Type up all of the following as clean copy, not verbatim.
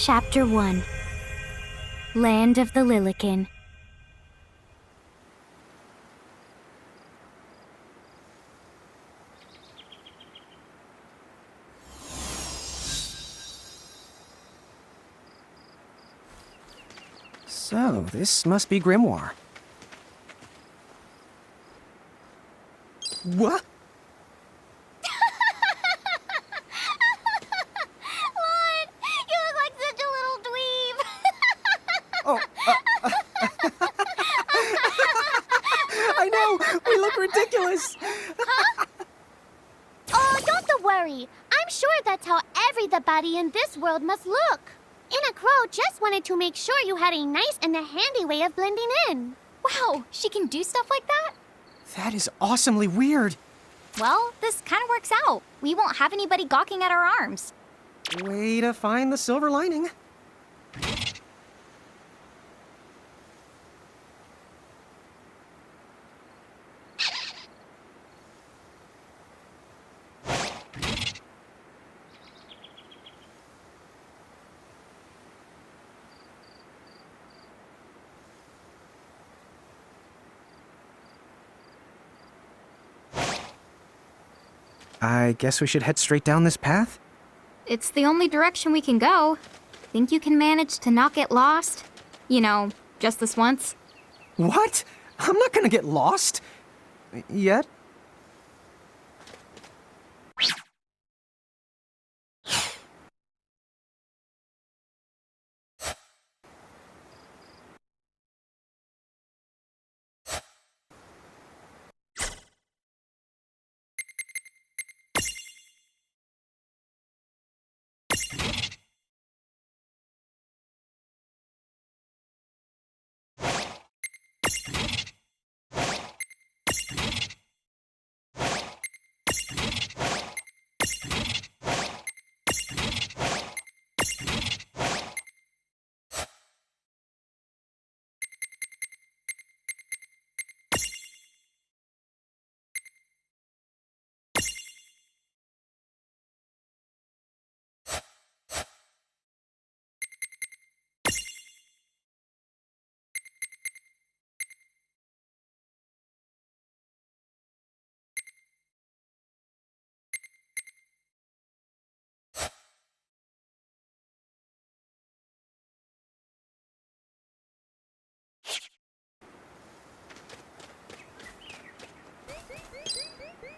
Chapter 1 Land of the Lilikin. So, this must be Grymoire. What? Lann, you look like such a little dweeb. Oh, I know! We look ridiculous! Oh, don't worry. I'm sure that's how everybody in this world must look. Anna Crow just wanted to make sure you had a nice and a handy way of blending in. Wow, she can do stuff like that? That is awesomely weird. Well, this kind of works out. We won't have anybody gawking at our arms. Way to find the silver lining. I guess we should head straight down this path? It's the only direction we can go. Think you can manage to not get lost? You know, just this once? What? I'm not gonna get lost. Yet?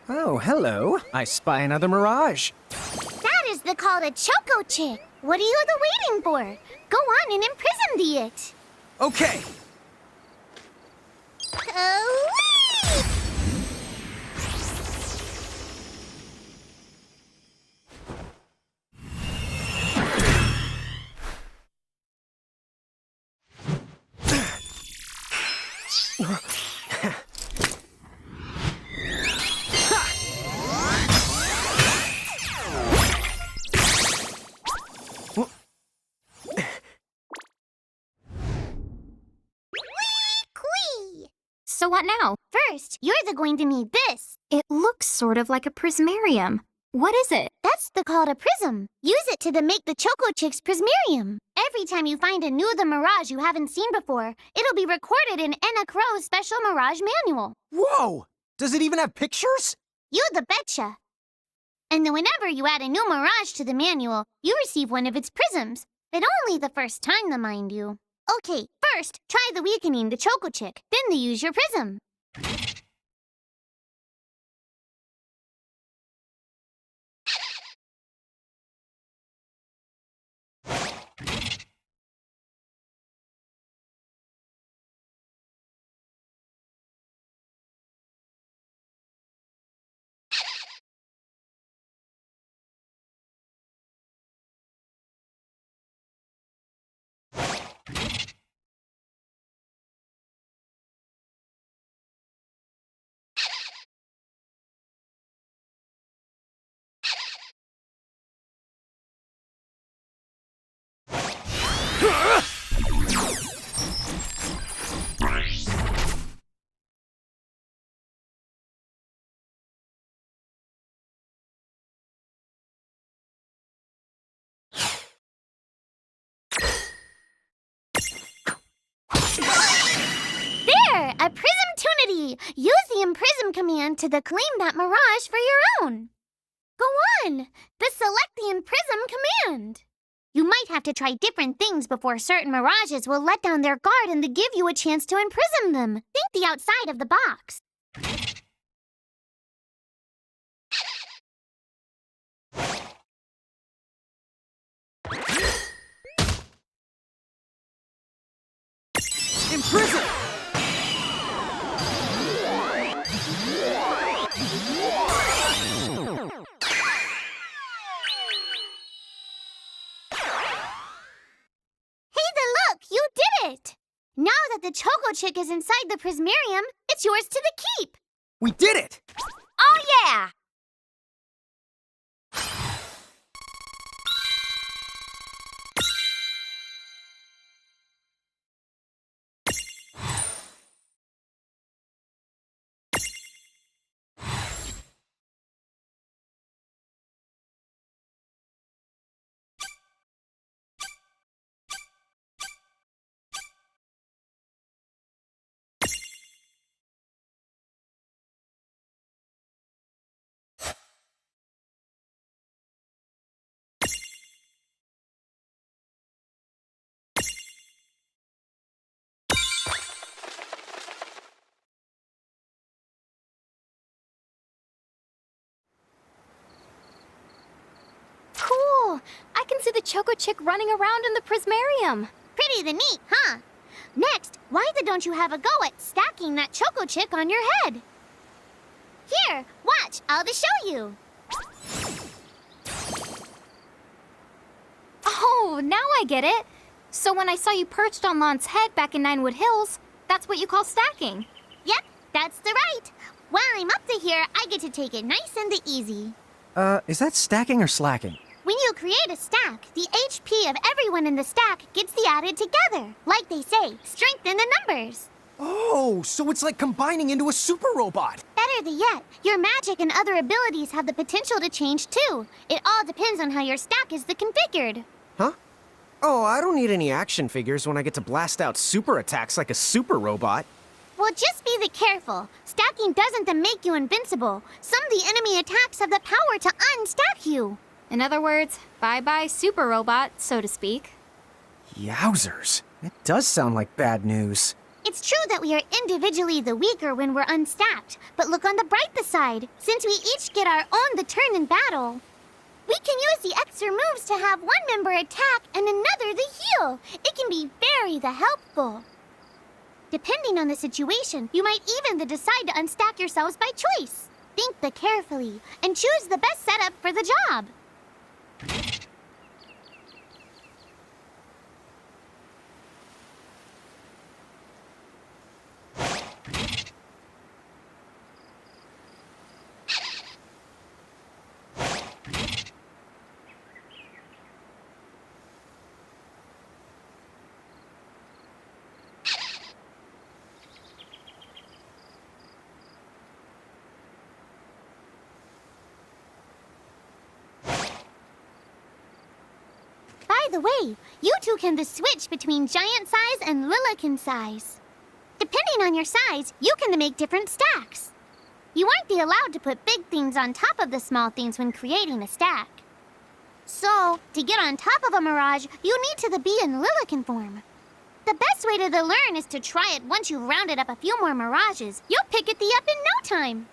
Oh, hello. I spy another mirage. That is called a Choco Chick. What are you waiting for? Go on and imprison it. Okay. So what now? First, you're going to need this. It looks sort of like a prismarium. What is it? That's called a prism. Use it to make the Choco Chick's prismarium. Every time you find a new mirage you haven't seen before, it'll be recorded in Anna Crow's special mirage manual. Whoa! Does it even have pictures? You the betcha. And then whenever you add a new mirage to the manual, you receive one of its prisms. But only the first time, mind you. Okay, first, try the weakening the Choco Chick, then use your prism. A prismtunity! Use the imprism command to claim that mirage for your own. Go on! The select the imprism command. You might have to try different things before certain mirages will let down their guard and give you a chance to imprism them. Think the outside of the box. Imprison! You did it! Now that the Choco Chick is inside the Prismarium, it's yours to the keep! We did it! Oh yeah! Cool! I can see the Choco Chick running around in the Prismarium. Pretty the neat, huh? Next, why don't you have a go at stacking that Choco Chick on your head? Here, watch, I'll show you. Oh, now I get it. So when I saw you perched on Lann's head back in Ninewood Hills, that's what you call stacking. Yep, that's the right. While I'm up to here, I get to take it nice and easy. Is that stacking or slacking? When you create a stack, the HP of everyone in the stack gets added together. Like they say, strengthen the numbers. Oh, so it's like combining into a super robot. Better yet, your magic and other abilities have the potential to change too. It all depends on how your stack is configured. Huh? Oh, I don't need any action figures when I get to blast out super attacks like a super robot. Well, just be careful. Stacking doesn't make you invincible. Some of the enemy attacks have the power to unstack you. In other words, bye-bye super robot, so to speak. Yowzers. It does sound like bad news. It's true that we are individually the weaker when we're unstacked, but look on the bright side. Since we each get our own turn in battle, we can use the extra moves to have one member attack and another heal. It can be very helpful. Depending on the situation, you might even decide to unstack yourselves by choice. Think carefully and choose the best setup for the job. By the way, you two can switch between giant size and Lilikin size. Depending on your size, you can make different stacks. You aren't allowed to put big things on top of the small things when creating a stack. So, to get on top of a mirage, you need to be in Lilikin form. The best way to learn is to try it once you've rounded up a few more mirages. You'll pick it up in no time.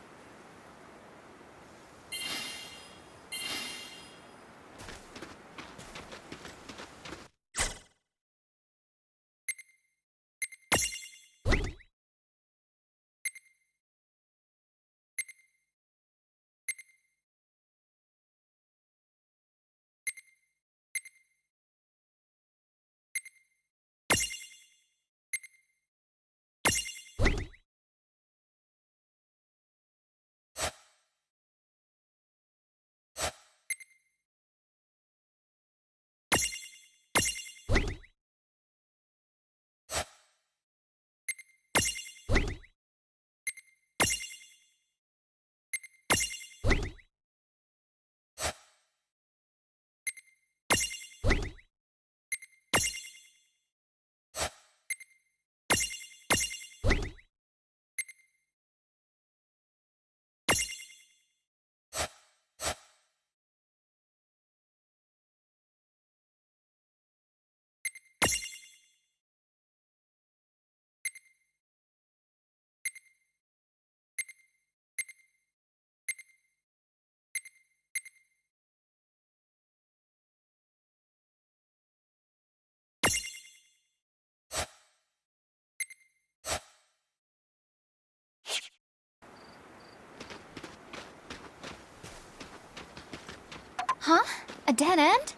Huh? A dead end?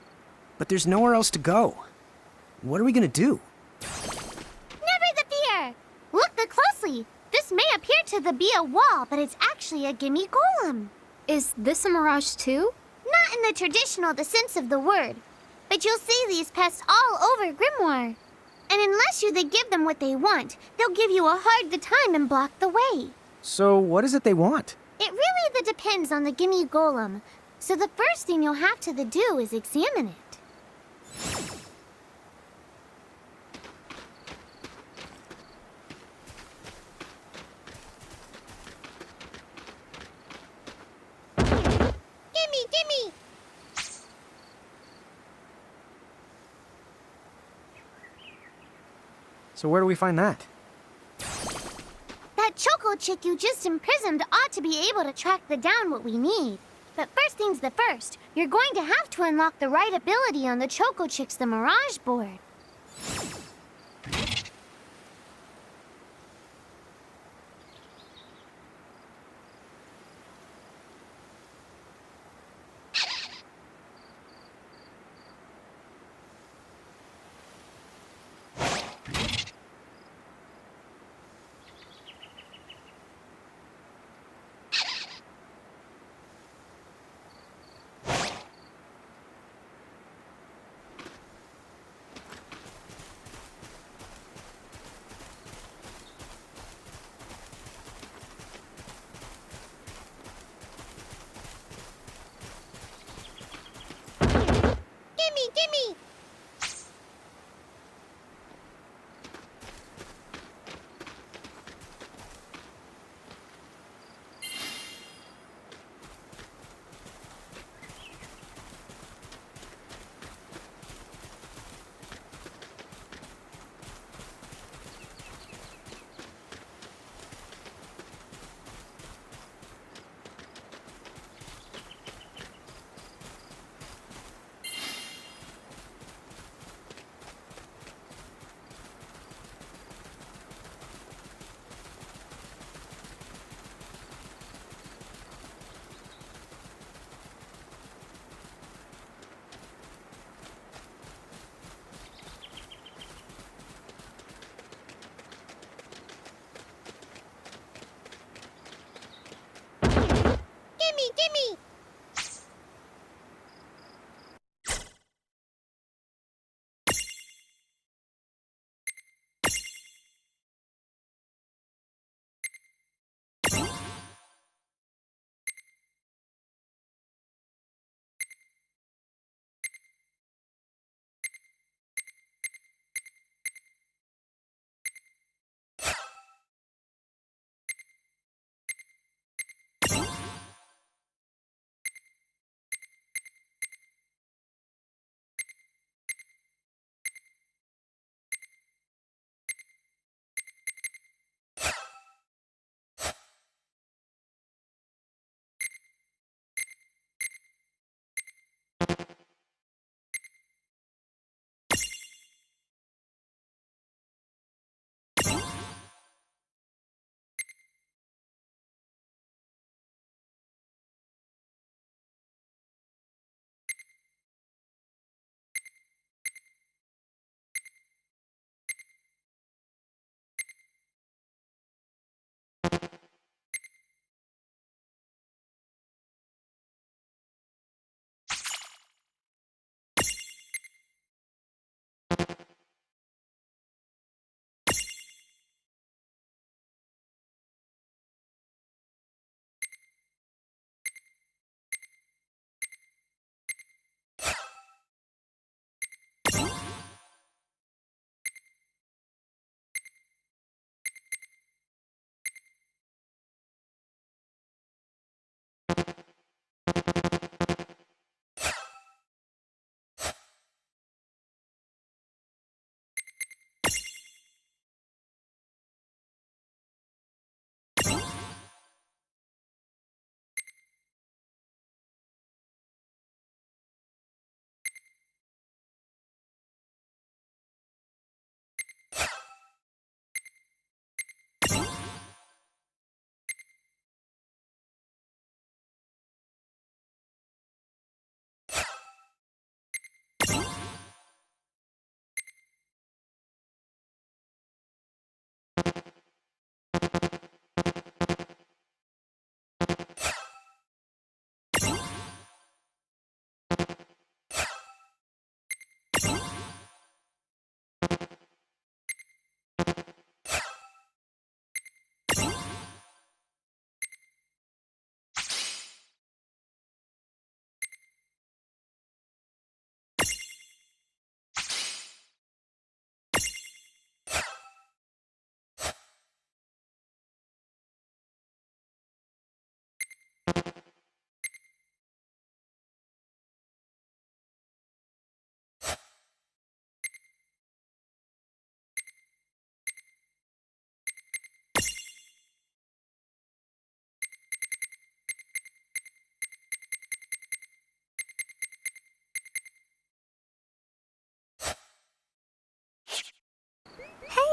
But there's nowhere else to go. What are we gonna do? Never the fear! Look closely. This may appear to be a wall, but it's actually a gimme golem. Is this a mirage too? Not in the traditional sense of the word, but you'll see these pests all over Grymoire. And unless you give them what they want, they'll give you a hard time and block the way. So, what is it they want? It really depends on the gimme golem. So the first thing you'll have to do is examine it. Gimme! So where do we find that? That choco chick you just imprisoned ought to be able to track down what we need. But first things the first, you're going to have to unlock the right ability on the choco chick's Mirage board.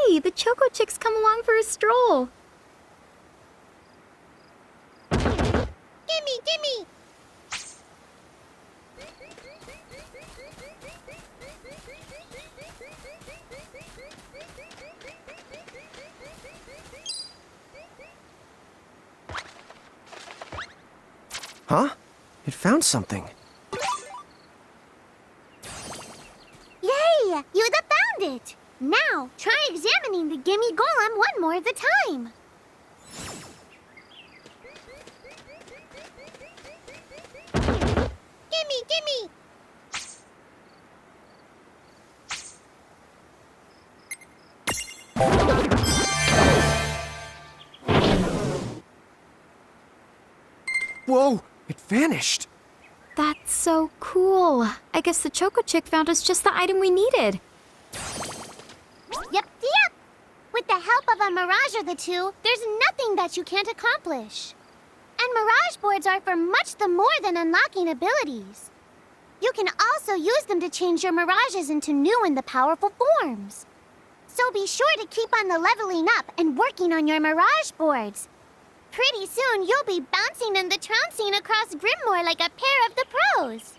Hey, the Choco Chicks come along for a stroll. Gimme, gimme! Huh? It found something. Yay! You found it! Now, try examining the Gimme Golem one more at a time. Gimme, gimme! Whoa! It vanished! That's so cool. I guess the Choco Chick found us just the item we needed. Yep, yep! With the help of a Mirage or the two, there's nothing that you can't accomplish. And Mirage boards are for much the more than unlocking abilities. You can also use them to change your Mirages into new and the powerful forms. So be sure to keep on the leveling up and working on your Mirage boards. Pretty soon, you'll be bouncing and the trouncing across Grymoire like a pair of the pros.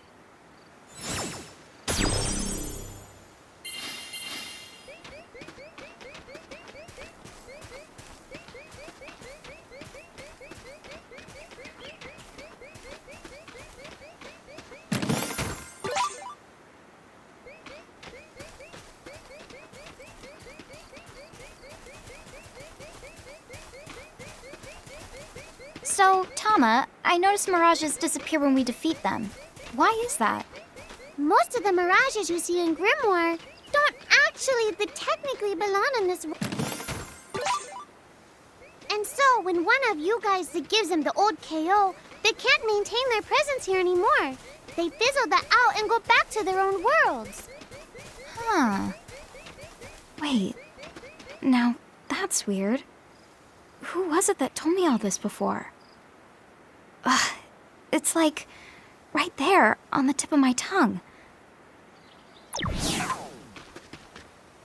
So, Tama, I noticed Mirages disappear when we defeat them. Why is that? Most of the Mirages you see in Grymoire don't actually technically belong in this world. And so, when one of you guys gives them the old KO, they can't maintain their presence here anymore. They fizzle out and go back to their own worlds. Huh. Wait. Now, that's weird. Who was it that told me all this before? Ugh. It's like right there on the tip of my tongue.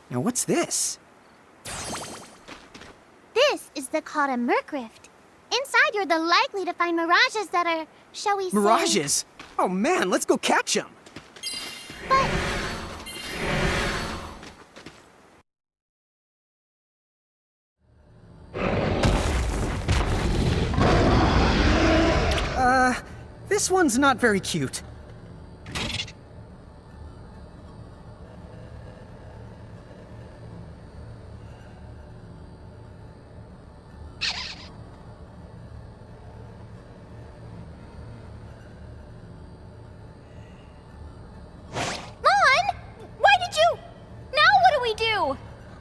Now what's this? This is called a Merc Rift. Inside, you're likely to find Mirages that are, shall we say... Mirages? Oh man, let's go catch them! But... This one's not very cute.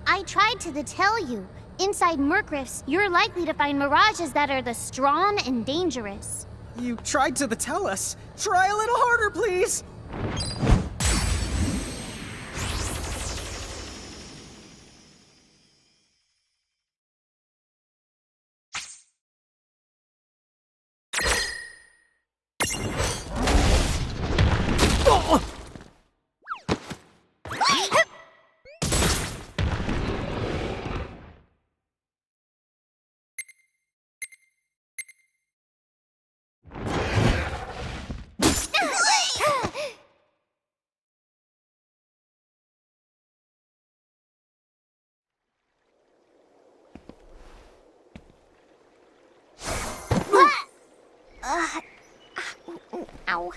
I tried to tell you. Inside Merc Rifts, you're likely to find Mirages that are the strong and dangerous. You tried to tell us. Try a little harder, please! Ow.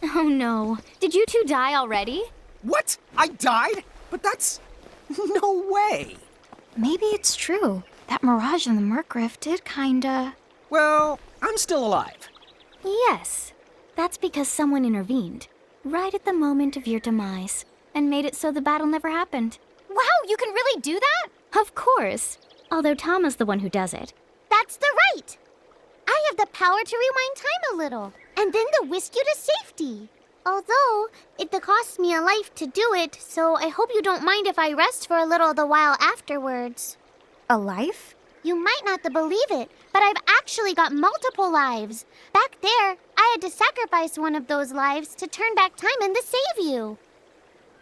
Oh no. Did you two die already? What? I died? But that's... no way. Maybe it's true. That mirage in the Murk did kinda... Well, I'm still alive. Yes. That's because someone intervened. Right at the moment of your demise. And made it so the battle never happened. Wow, you can really do that? Of course. Although Tama's the one who does it. That's the right. I have the power to rewind time a little, and then to whisk you to safety. Although, it costs me a life to do it, so I hope you don't mind if I rest for a little the while afterwards. A life? You might not believe it, but I've actually got multiple lives. Back there, I had to sacrifice one of those lives to turn back time and to save you.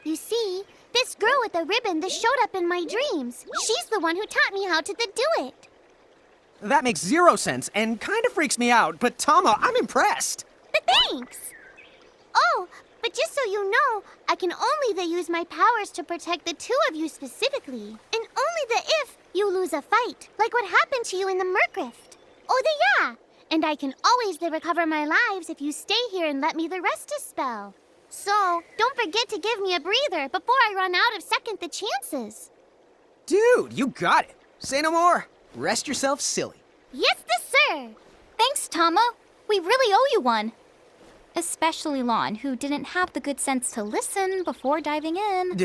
You see, this girl with the ribbon that showed up in my dreams, she's the one who taught me how to do it. That makes 0 sense and kind of freaks me out, but Tama, I'm impressed. Thanks! Oh, but just so you know, I can only use my powers to protect the two of you specifically. And only if you lose a fight, like what happened to you in the Murk. Oh, yeah! And I can always recover my lives if you stay here and let me rest a spell. So, don't forget to give me a breather before I run out of second the chances. Dude, you got it. Say no more. Rest yourself silly. Yes, sir! Thanks, Tama. We really owe you one. Especially Lann, who didn't have the good sense to listen before diving in.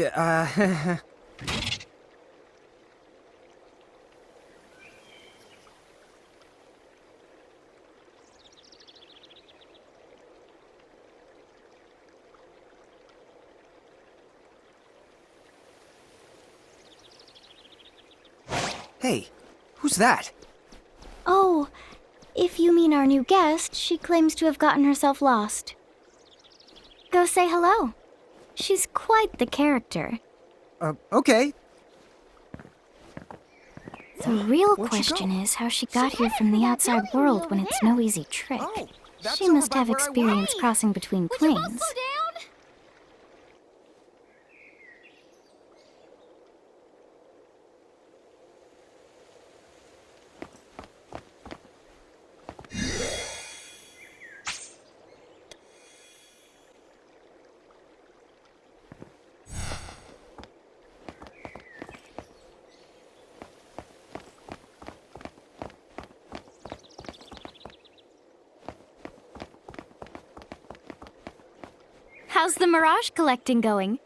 Hey, who's that? Oh, if you mean our new guest, she claims to have gotten herself lost. Go say hello. She's quite the character. Okay. The real Where'd she question go? is how she got here from the outside world when it's no easy trick. Oh, that's She over must by have where I experience was. crossing between Would you both planes. slow down? How's the mirage collecting going?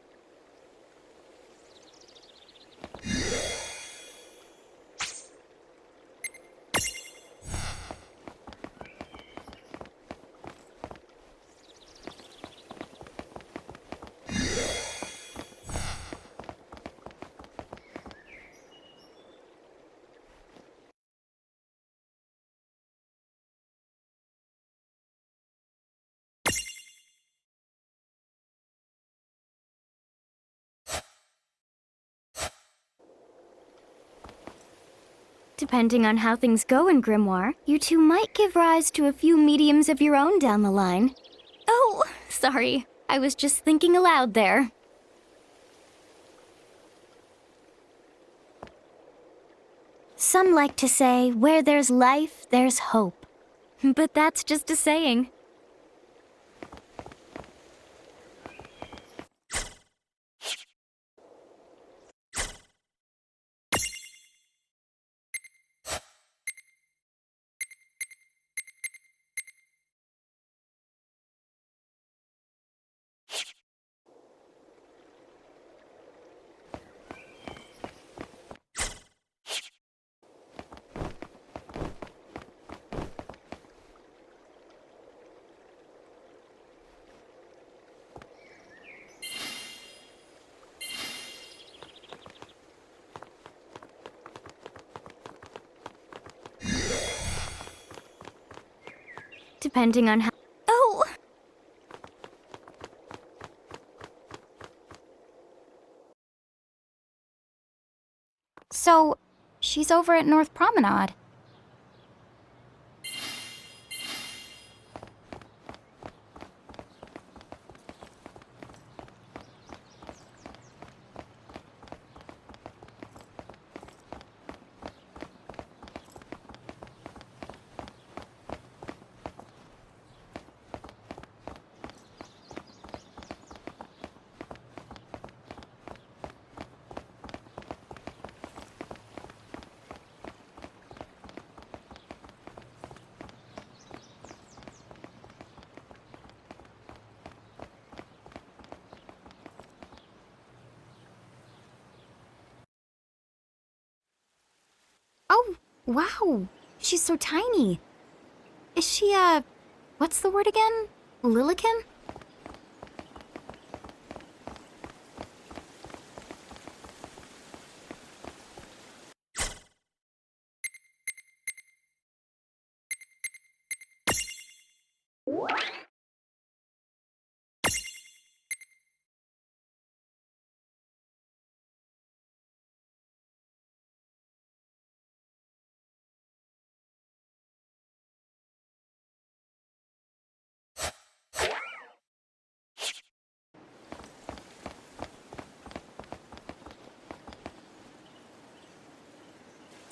Depending on how things go in Grymoire, you two might give rise to a few mediums of your own down the line. Oh, sorry. I was just thinking aloud there. Some like to say, where there's life, there's hope. But that's just a saying. Depending on how... Oh! So, she's over at North Promenade. Wow, she's so tiny. Is she, what's the word again? Lilikin?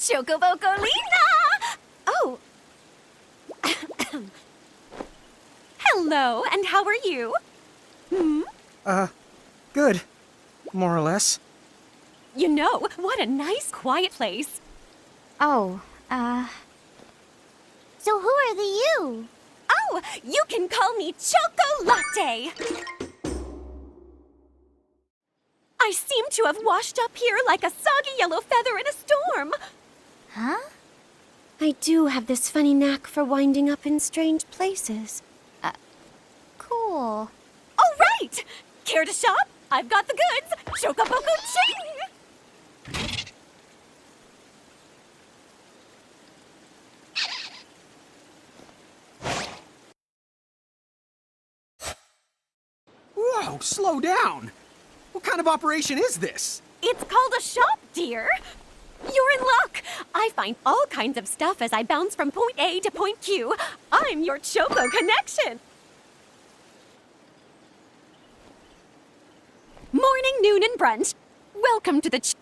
Chocobocolina! Oh. Hello, and how are you? Good. More or less. You know, what a nice, quiet place. Oh, So who are the you? Oh, you can call me Chocolate. I seem to have washed up here like a soggy yellow feather in a storm. Huh? I do have this funny knack for winding up in strange places. Cool. All right! Care to shop? I've got the goods. Chocoboco ching! Whoa, slow down! What kind of operation is this? It's called a shop, dear. You're in luck. I find all kinds of stuff as I bounce from point A to point Q. I'm your Choco connection. Morning, noon, and brunch. Welcome to the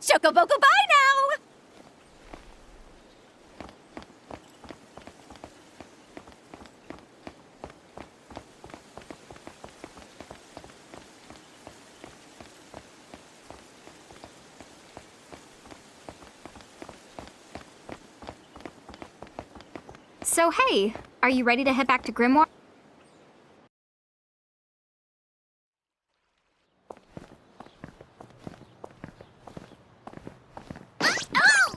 Chocoboco. Bye now. so hey, are you ready to head back to Grymoire? Oh!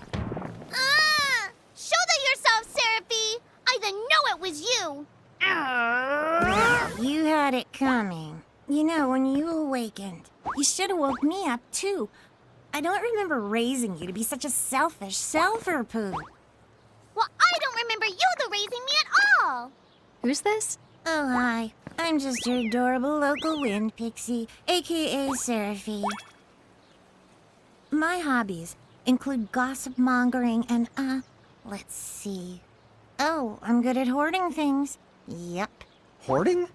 Show that yourself, Seraphy! I didn't know it was you! Well, you had it coming. You know, when you awakened, you should have woke me up, too. I don't remember raising you to be such a selfish self-poo. Well, I don't remember you raising me at all! Who's this? Oh, hi. I'm just your adorable local wind pixie, aka Seraphy. My hobbies include gossip mongering and, let's see. Oh, I'm good at hoarding things. Yep. Hoarding?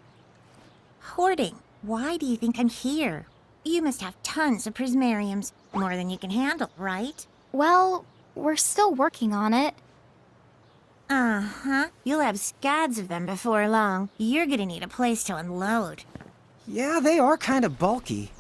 Hoarding. Why do you think I'm here? You must have tons of prismariums. More than you can handle, right? Well, we're still working on it. Uh-huh. You'll have scads of them before long. You're gonna need a place to unload. Yeah, they are kind of bulky.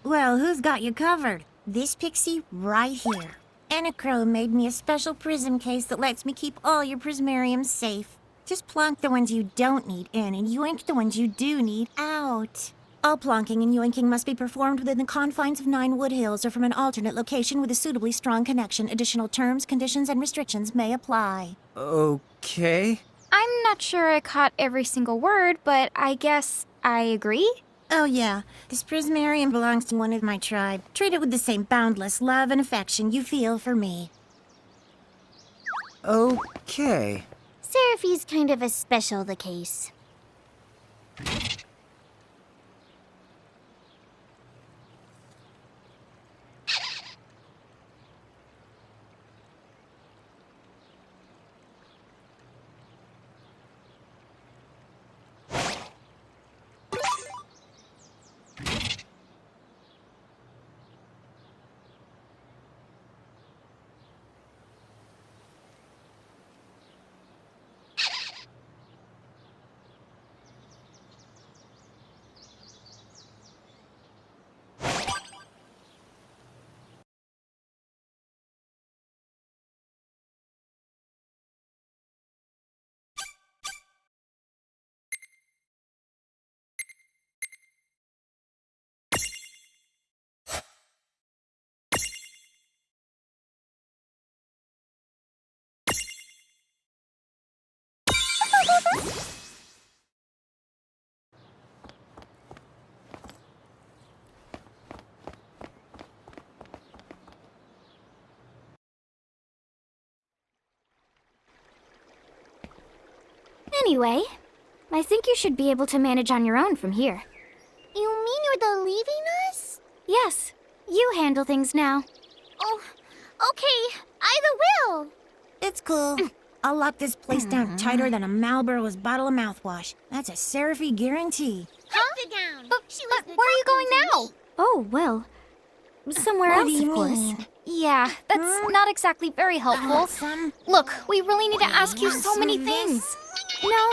Well, who's got you covered? This pixie right here. Enacro made me a special prism case that lets me keep all your prismariums safe. Just plonk the ones you don't need in and yoink the ones you do need out. All plonking and yoinking must be performed within the confines of 9 Wood Hills or from an alternate location with a suitably strong connection. Additional terms, conditions, and restrictions may apply. Okay. I'm not sure I caught every single word, but I guess I agree. Oh yeah, this prismarium belongs to one of my tribe. Treat it with the same boundless love and affection you feel for me. Okay. Seraphy's kind of a special the case. Anyway, I think you should be able to manage on your own from here. You mean you're the leaving us? Yes, you handle things now. Oh, okay. Either will. It's cool. I'll lock this place down tighter than a Marlboro's bottle of mouthwash. That's a Seraphy guarantee. Sit down. But She was where are you going now? Oh, well, somewhere What else, do you of course. mean? Yeah, that's not exactly very helpful. Some... Look, we really need to ask you so many things.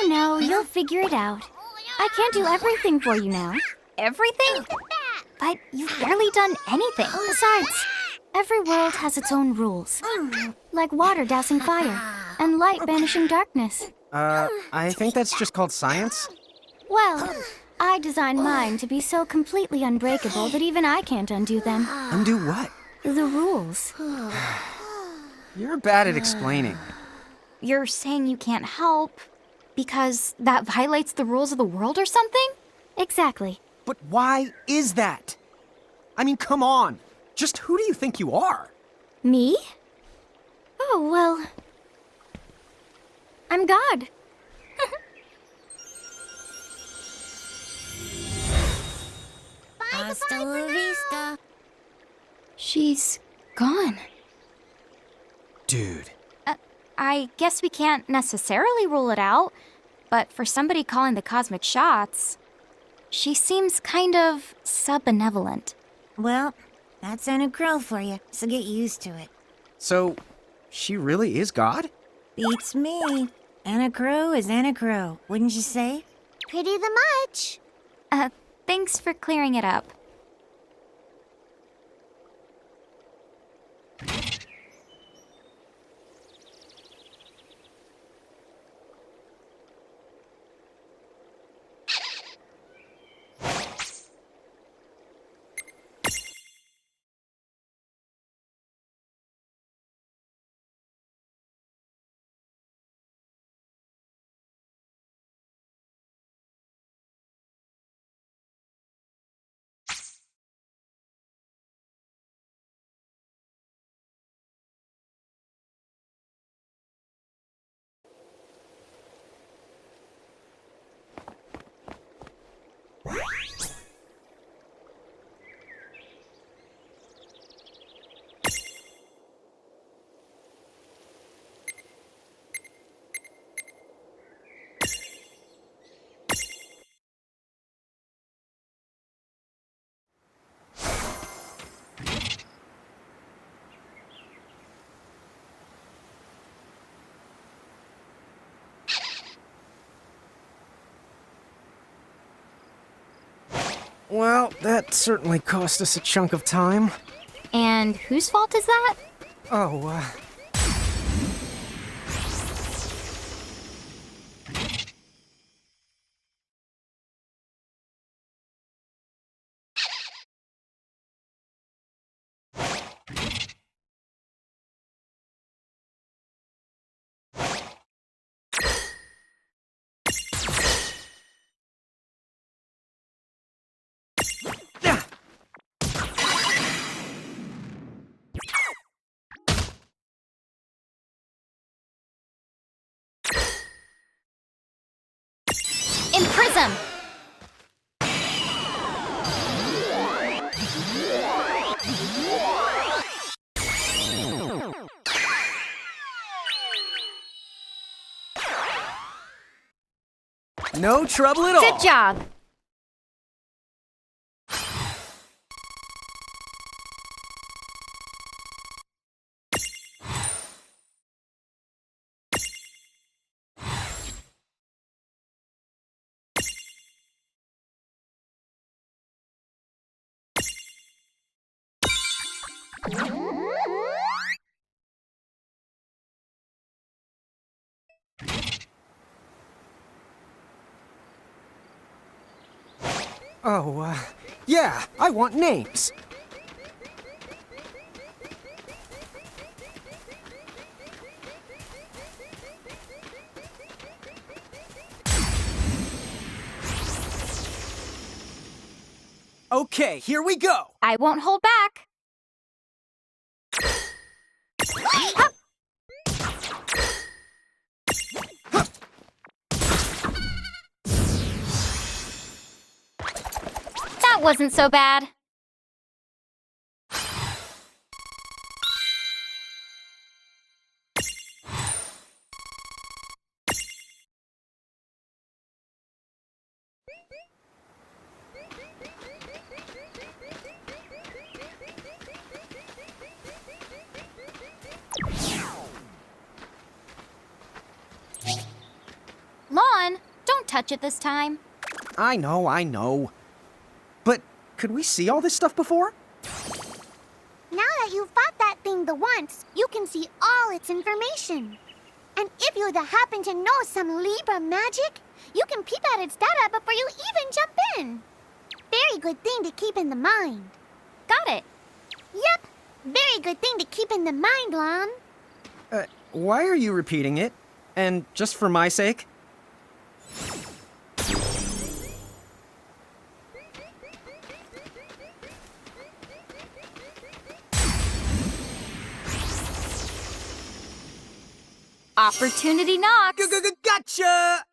No, you'll figure it out. I can't do everything for you now. Everything? But you've barely done anything. Besides, every world has its own rules. Like water dousing fire, and light banishing darkness. I think that's just called science. Well, I designed mine to be so completely unbreakable that even I can't undo them. Undo what? The rules. You're bad at explaining. You're saying you can't help because that violates the rules of the world or something? Exactly. But why is that? I mean, come on. Just who do you think you are? Me? Oh, well, I'm God. Hasta la vista. She's gone. Dude. I guess we can't necessarily rule it out, but for somebody calling the cosmic shots, she seems kind of sub-benevolent. Well, that's Anna Crow for you, so get used to it. So, she really is God? Beats me. Anna Crow is Anna Crow, wouldn't you say? Pretty the much. Thanks for clearing it up. Well, that certainly cost us a chunk of time. And whose fault is that? Oh, In Prism! no trouble at all. Good job! Oh, yeah, I want names. Okay, here we go. I won't hold back. wasn't so bad. Lon, don't touch it this time. I know. But could we see all this stuff before? Now that you've fought that thing the once, you can see all its information. And if you happen to know some Libra magic, you can peep at its data before you even jump in. Very good thing to keep in the mind. Got it. Yep, very good thing to keep in the mind, Lon. Why are you repeating it? And just for my sake? Opportunity knocks. Gotcha!